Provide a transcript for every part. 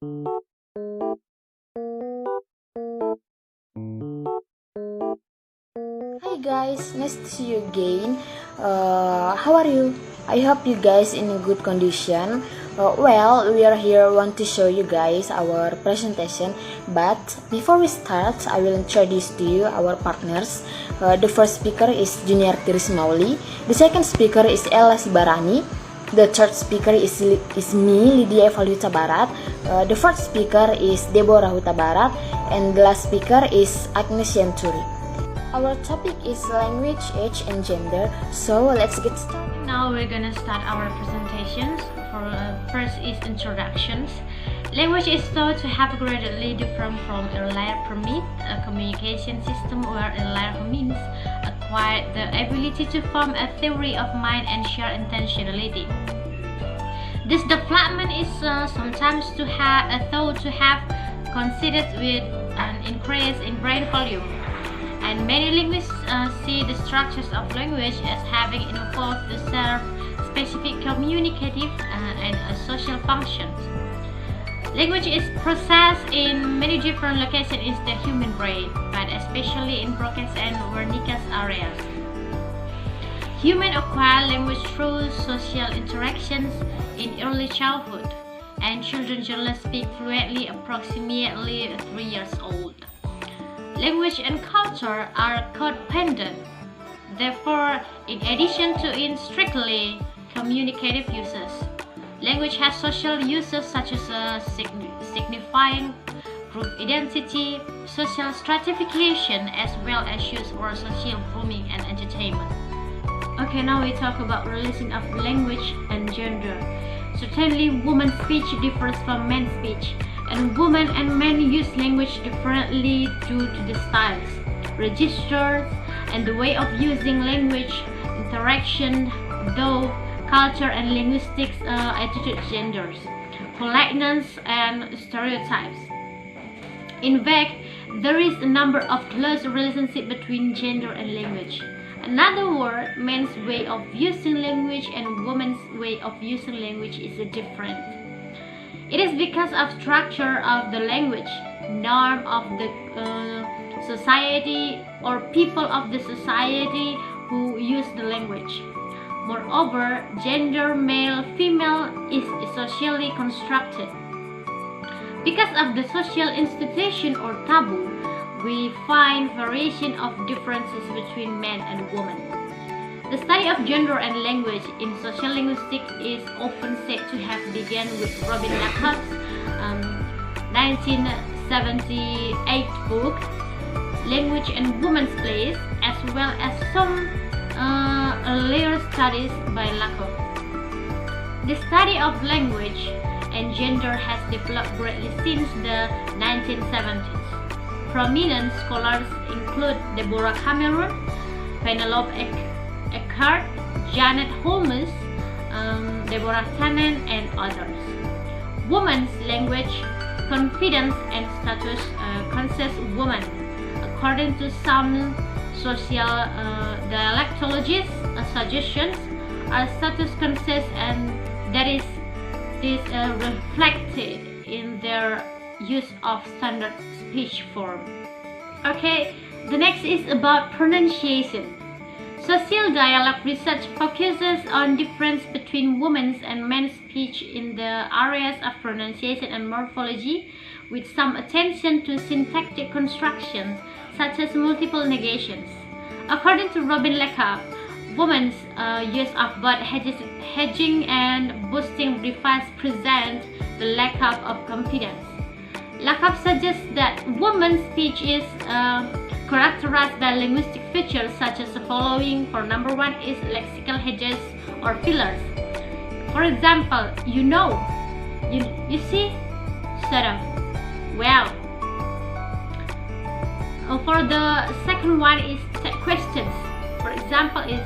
Hi guys, nice to see you again. How are you? I hope you guys in a good condition. We are here want to show you guys our presentation. But before we start, I will introduce to you our partners. The first speaker is Junior Tiris Mauli. The second speaker is Ella Sibarani. The third speaker is me, Lydia Evaluta Barat. The fourth speaker is Deborah Huta Barat. And the last speaker is Agnes Yanturi. Our topic is language, age, and gender. So let's get started. Now we're gonna start our presentations. First is introductions. Language is thought to have greatly different from earlier primate, a communication system where earlier homines acquired the ability to form a theory of mind and share intentionality. This development is sometimes thought to have coincided with an increase in brain volume. And many linguists see the structures of language as having evolved to serve specific communicative and social functions. Language is processed in many different locations in the human brain, but especially in Broca's and Wernicke's areas. Humans acquire language through social interactions in early childhood, and children generally speak fluently approximately 3 years old. Language and culture are codependent. Therefore, in addition to in strictly communicative uses, language has social uses such as signifying group identity, social stratification, as well as use for social grooming and entertainment. Okay, now we talk about relation of language and gender. Certainly, women's speech differs from men's speech, and women and men use language differently due to the styles, registers, and the way of using language, interaction, though, culture and linguistics, attitude, genders, politeness, and stereotypes. In fact, there is a number of close relationship between gender and language. Another word, men's way of using language and women's way of using language is different. It is because of structure of the language, norm of the society, or people of the society who use the language. Moreover, gender male, female is socially constructed. Because of the social institution or taboo, we find variation of differences between men and women. The study of gender and language in social linguistics is often said to have begun with Robin Lacap's 1978 book, Language and Woman's Place, as well as some earlier studies by Lacap. The study of language and gender has developed greatly since the 1970s. Prominent scholars include Deborah Cameron, Penelope Eckhart, Janet Holmes, Deborah Tannen, and others. Women's language, confidence, and status conscious women. According to some social dialectologists, suggestions are status conscious, and that is reflected in their use of standard speech form. Okay, the next is about pronunciation. Social dialogue research focuses on difference between women's and men's speech in the areas of pronunciation and morphology, with some attention to syntactic constructions such as multiple negations. According to Robin Lacap, women's use of both hedging and boosting device present the lack of confidence. Lacap suggests that women's speech is characterized by linguistic features such as the following. For number one is lexical hedges or fillers. For example, you know, you see, sort of, well. For the second one is questions. For example, is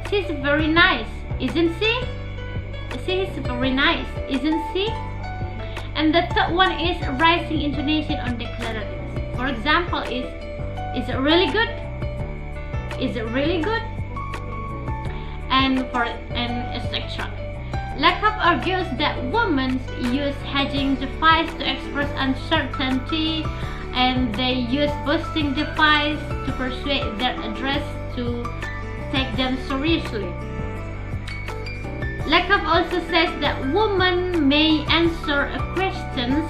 she's very nice, isn't she? She's very nice, isn't she? And the third one is rising intonation on declaratives. For example, is it really good? Is it really good? And etc. Lakoff argues that women use hedging device to express uncertainty, and they use boosting device to persuade their address to take them seriously. Lakoff also says that women may answer questions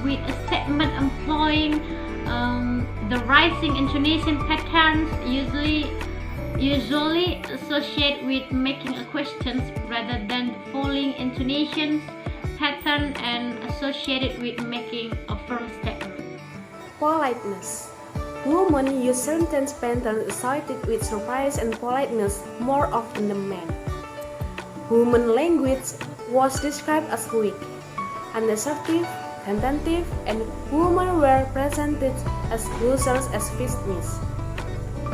with a statement employing the rising intonation patterns usually associated with making a question rather than the falling intonation pattern and associated with making a firm statement. Politeness. Women use sentence patterns associated with surprise and politeness more often than men. Women language was described as weak, unassertive, tentative, and women were presented as losers as victims.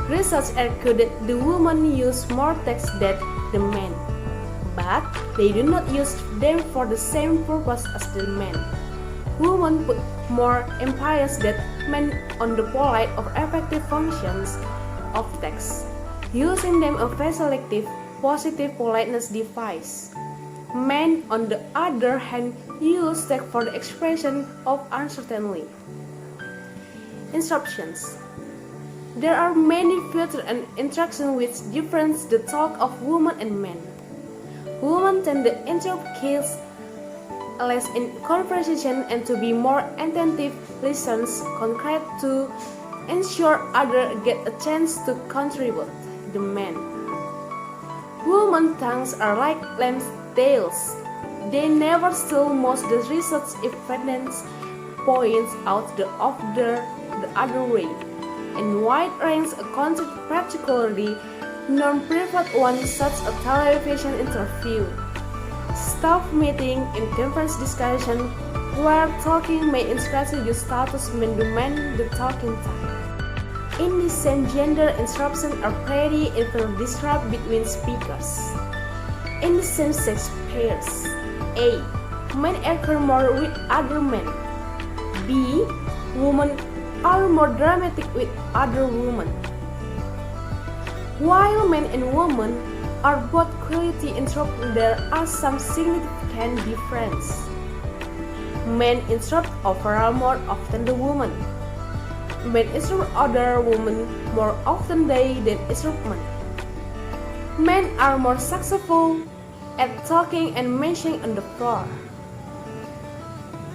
Research argued that the women use more text than the men, but they do not use them for the same purpose as the men. Women put more emphasis than men on the polite or effective functions of text, using them as a selective, positive politeness device. Men, on the other hand, use text for the expression of uncertainty. Instructions. There are many features and interactions which difference the talk of women and men. Women tend to interrupt kids less in conversation and to be more attentive listeners concrete to ensure others get a chance to contribute. The men. Women's tongues are like lamb's tails. They never steal. Most the research evidence points out the other way. In wide range of context, particularly non-private ones such as a television interview, staff meeting, and conference discussion, where talking may increase the status men demand the talking time. In the same gender, interruptions are pretty evenly distributed between speakers. In the same-sex pairs, A. Men occur more with other men. B. Women are more dramatic with other women. While men and women are both quality interrupt, there are some significant differences. Men interrupt overall more often than women. Men interrupt other women more often than interrupt men. Men are more successful at talking and mentioning on the floor.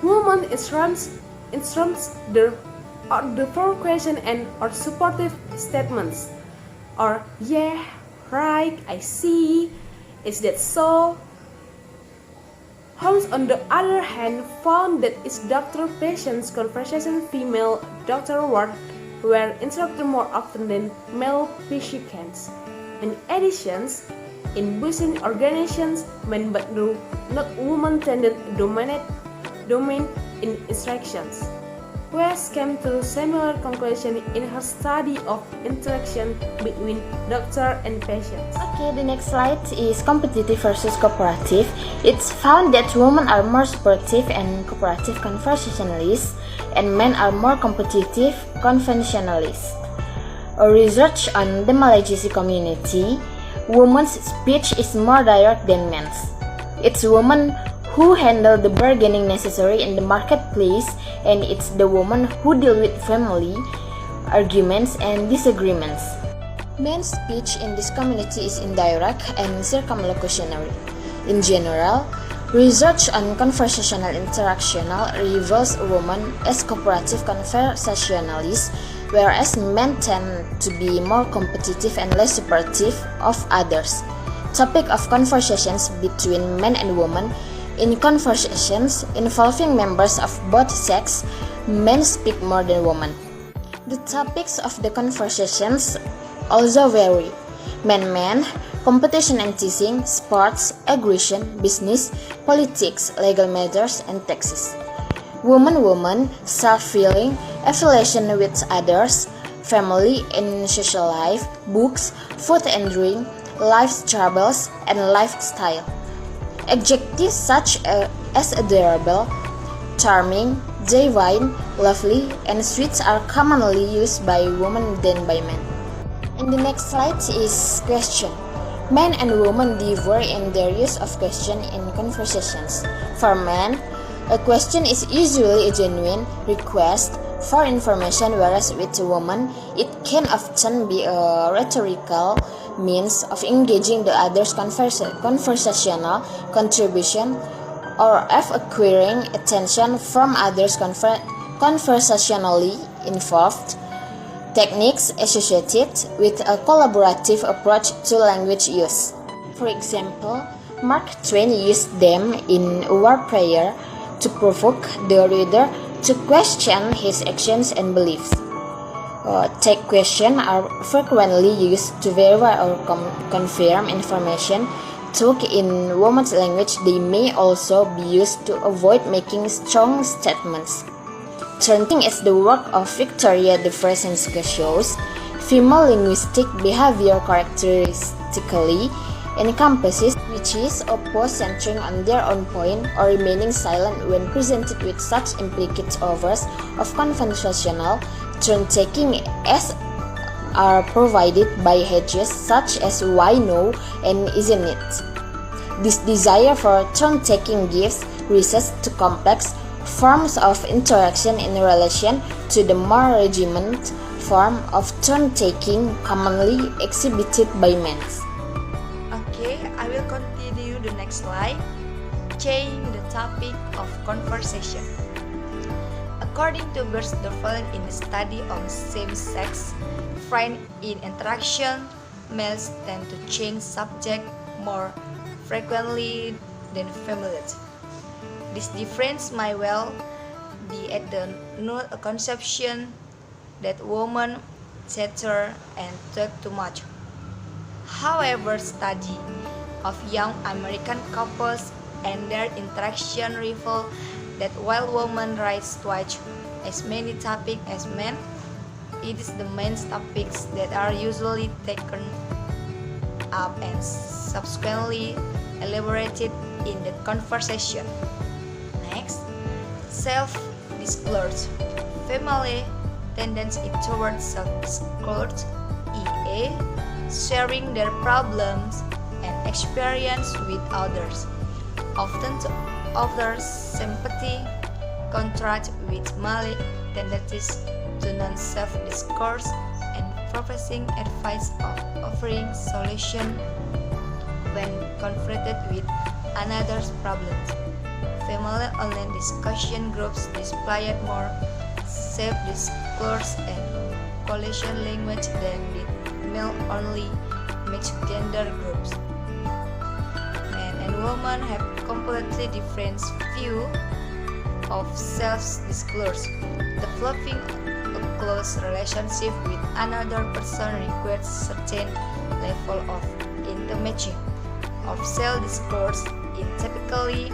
Women interrupts the first question and or supportive statements, or yeah, right, I see, is that so? Holmes, on the other hand, found that its doctor-patient conversation female doctor were interrupted more often than male patients. In addition, in business organizations, men but not women tended to domain in instructions. West came to similar conclusion in her study of interaction between doctor and patients. Okay, the next slide is competitive versus cooperative. It's found that women are more supportive and cooperative conversationalists, and men are more competitive conventionalists. A research on the Malaysian community, women's speech is more direct than men's. It's women who handle the bargaining necessary in the marketplace, and it's the women who deal with family arguments and disagreements. Men's speech in this community is indirect and circumlocutionary. In general, research on conversational interaction reveals women as cooperative conversationalists, whereas men tend to be more competitive and less supportive of others. Topic of conversations between men and women. In conversations involving members of both sex, men speak more than women. The topics of the conversations also vary. Men, competition and teasing, sports, aggression, business, politics, legal matters, and taxes. Women, self-feeling, affiliation with others, family and social life, books, food and drink, life's troubles, and lifestyle. Adjectives such as adorable, charming, divine, lovely, and sweet are commonly used by women than by men. And the next slide is question. Men and women differ in their use of question in conversations. For men, a question is usually a genuine request for information, whereas with a woman, it can often be a rhetorical means of engaging the other's conversational contribution or of acquiring attention from others conversationally involved. Techniques associated with a collaborative approach to language use. For example, Mark Twain used them in War Prayer to provoke the reader to question his actions and beliefs. Take questions are frequently used to verify or confirm information. Took in women's language, they may also be used to avoid making strong statements. Turning as the work of Victoria de Francesca shows, female linguistic behavior characteristically encompasses which is opposed centering on their own point or remaining silent when presented with such implicit overs of conversational turn-taking as are provided by hedges such as why no and isn't it. This desire for turn-taking gives rise to complex forms of interaction in relation to the more regimented form of turn-taking commonly exhibited by men. Okay, I will continue the next slide. Change the topic of conversation. According to Berzdorfelen in the study on same-sex friend in interaction, males tend to change subject more frequently than females. This difference might well be at the root a conception that women chatter and talk too much. However, study of young American couples and their interaction reveal that while women write twice as many topics as men, it is the main topics that are usually taken up and subsequently elaborated in the conversation. Next, self-disclosure. Female tendency towards self-disclosure, e.a. sharing their problems and experience with others, often to offer sympathy, contrast with male tendencies to non-self-discourse and professing advice of offering solution when confronted with another's problems. Female online discussion groups displayed more self-discourse and coalition language than did male-only mixed gender groups. Men and women have completely different view of self-disclosure. Developing a close relationship with another person requires certain level of intimacy. Of self-discourse, it typically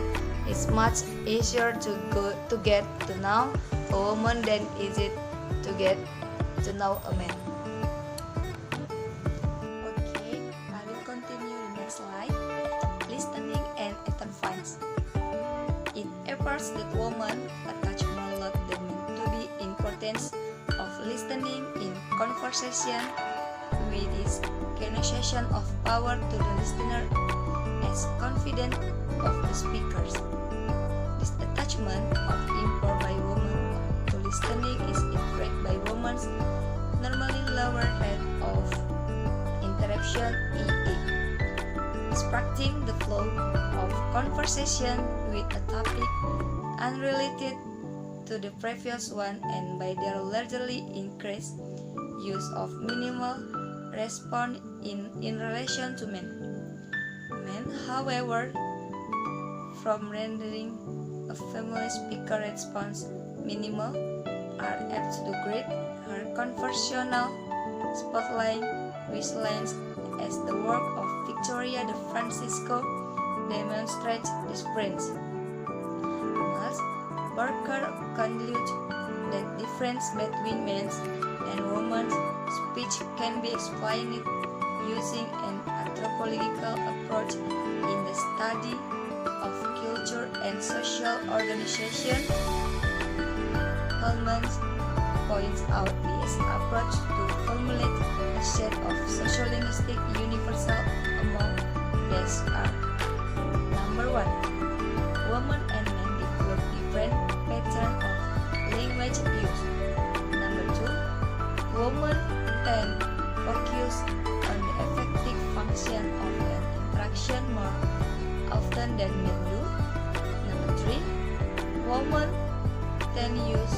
is much easier to get to know a woman than is it to get to know a man. Okay, I will continue the next slide. Listening and advice. It appears that women attach more lot than men to the importance of listening in conversation, with its connotation of power to the listener as confident of the speakers. This attachment of import by women to listening is influenced by women's normally lower rate of interruption, e.a. obstructing the flow of conversation with a topic unrelated to the previous one, and by their largely increased use of minimal response in relation to men. Men, however, from rendering a female speaker response minimal, are apt to grade her conversational spotlight, which lands as the work of Victoria de Francesca demonstrates this difference. Thus, Barker concludes that difference between men's and women's speech can be explained using an anthropological approach in the study of culture and social organization. Hellman's points out this approach to formulate a set of sociolinguistic universal among these are: number 1, women and men develop different patterns of language use. Number 2, women tend focus on the effective function of an interaction more often than men do. Number 3, women tend use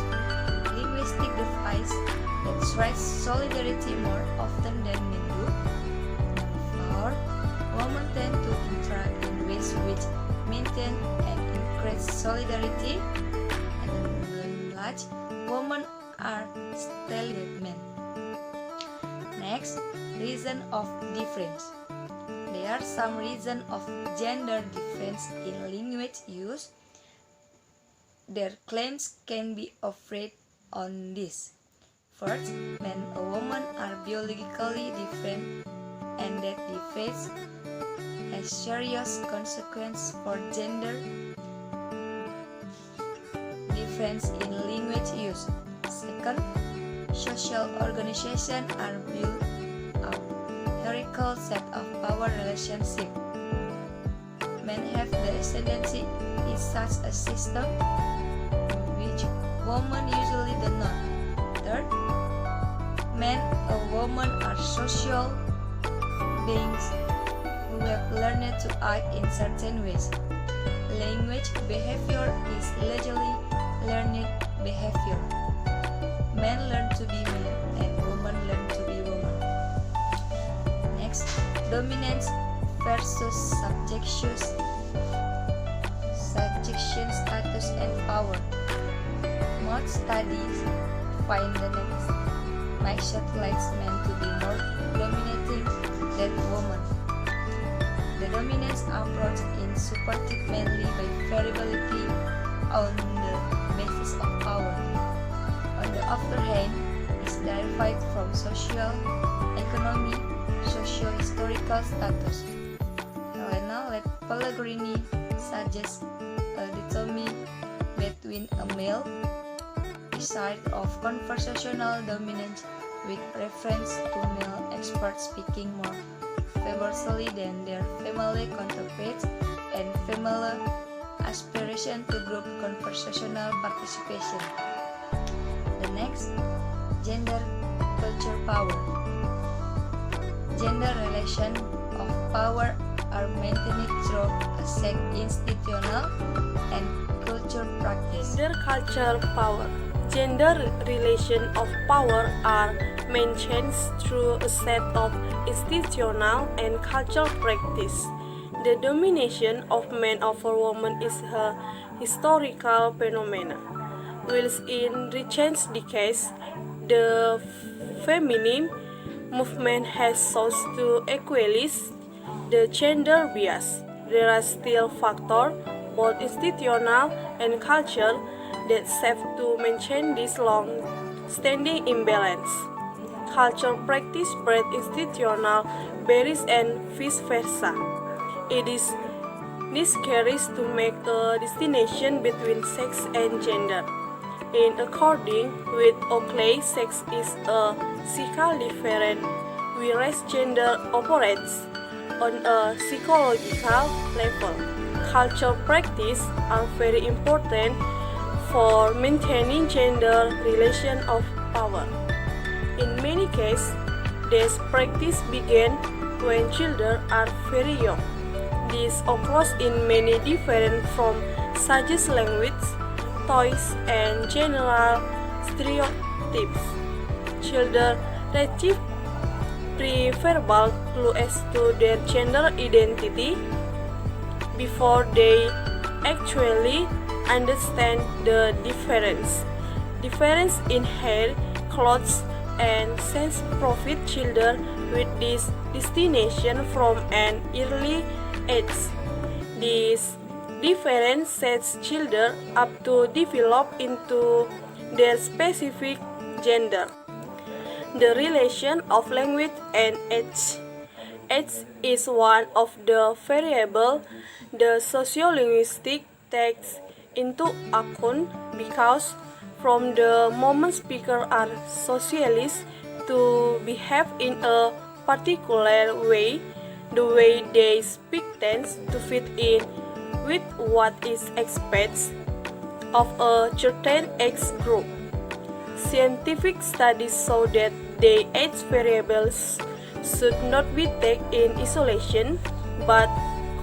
linguistic devices that stress solidarity more often than men do. Number 4, women tend to interact in ways which maintain and increase solidarity. And then large, women are still with men. Next, reason of difference. There are some reasons of gender difference in language use. Their claims can be offered on this. First, men and women are biologically different, and that difference has serious consequences for gender difference in language use. Second, social organizations are built up hierarchical set of power relationship. Men have the ascendancy in such a system, which women usually do not. Third, men and women are social beings who have learned to act in certain ways. Language behavior is largely learned behavior. Men learn to be men and women learn to be women. Next, dominance versus subjection status and power. Most studies find the next mindset likes men to be more dominating than women. The dominance approach is supported mainly by variability on the basis of power. On the other hand, is derived from social, economic, socio-historical status. Helena Pellegrini suggests a dichotomy between a male side of conversational dominance with reference to male experts speaking more favorably than their female counterparts and female aspiration to group conversational participation. The next, gender culture power. Gender relations of power are maintained through a set institutional and culture practice. Gender culture power. Gender relations of power are maintained through a set of institutional and cultural practice. The domination of men over women is a historical phenomenon, whilst in recent decades, the feminine movement has sought to equalize the gender bias. There are still factors, both institutional and cultural, that serve to maintain this long-standing imbalance. Cultural practice breeds institutional barriers and vice versa. It is necessary to make a distinction between sex and gender. In accordance with Oakley, sex is a physical difference, whereas gender operates on a psychological level. Cultural practices are very important for maintaining gender relations of power. In many cases, these practices begin when children are very young. This occurs in many different forms such as language, toys, and general stereotypes. Children receive pre-verbal clues to their gender identity before they actually understand the difference in hair, clothes, and sense profit children with this destination from an early age. This difference sets children up to develop into their specific gender. The relation of language and age. Age is one of the variables the sociolinguistic takes into account because from the moment speakers are socialized to behave in a particular way. The way they speak tends to fit in with what is expected of a certain age group. Scientific studies show that the age variables should not be taken in isolation, but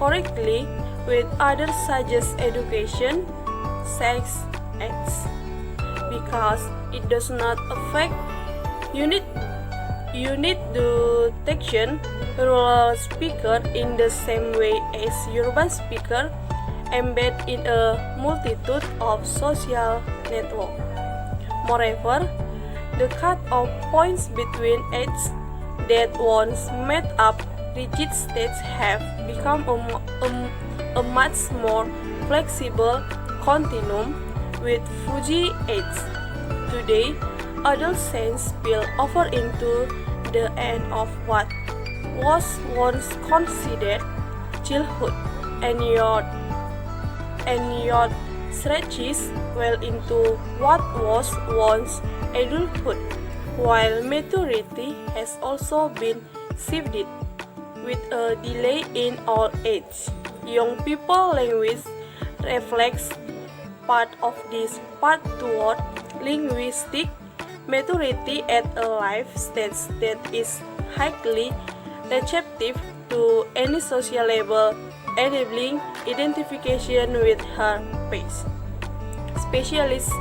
correctly with others such as education, sex, age, because it does not affect unit detection rural speaker in the same way as urban speaker embed in a multitude of social networks. Moreover, the cut-off points between age that once made up rigid states have become a much more flexible continuum with fuzzy age. Today, adolescence spill over into the end of what was once considered childhood, and youth stretches well into what was once adulthood, while maturity has also been shifted with a delay in old age. Young people language reflects part of this path toward linguistic maturity at a life stage that is highly receptive to any social label, enabling identification with her pace. Specialists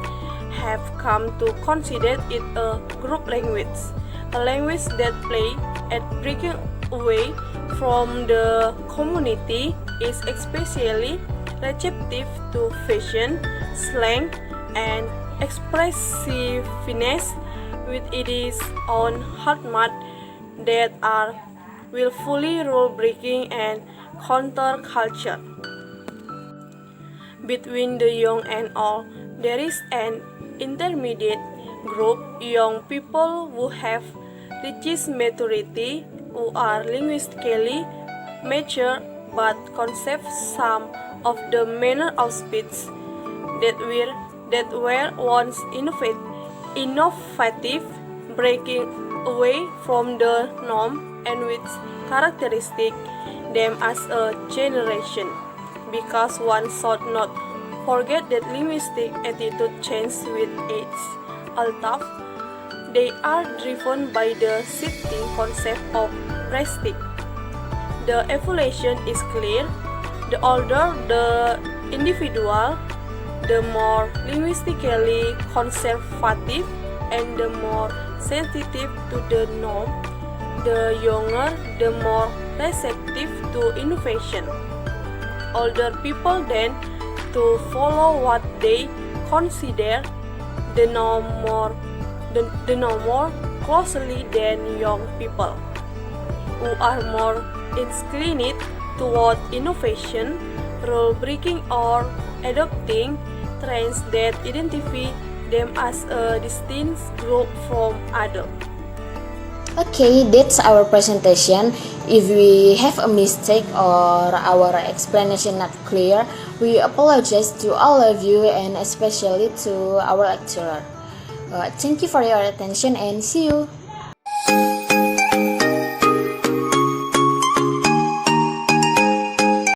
have come to consider it a group language, a language that plays at breaking away from the community, is especially receptive to fashion, slang, and expressiveness with its own hallmark that are willfully rule-breaking and counterculture. Between the young and old, there is an intermediate group, young people who have reached maturity, who are linguistically mature but conserve some of the manner of speech that were once innovative, breaking away from the norm and which characteristic them as a generation. Because one should not forget that linguistic attitude changes with age, although they are driven by the shifting concept of prestige. The evolution is clear. The older the individual, the more linguistically conservative and the more sensitive to the norm. The younger, the more receptive to innovation. Older people tend to follow what they consider the norm more closely than young people, who are more inclined toward innovation, rule-breaking, or adopting trends that identify them as a distinct group from others. Okay, that's our presentation. If we have a mistake or our explanation not clear, we apologize to all of you and especially to our lecturer. Thank you for your attention and see you.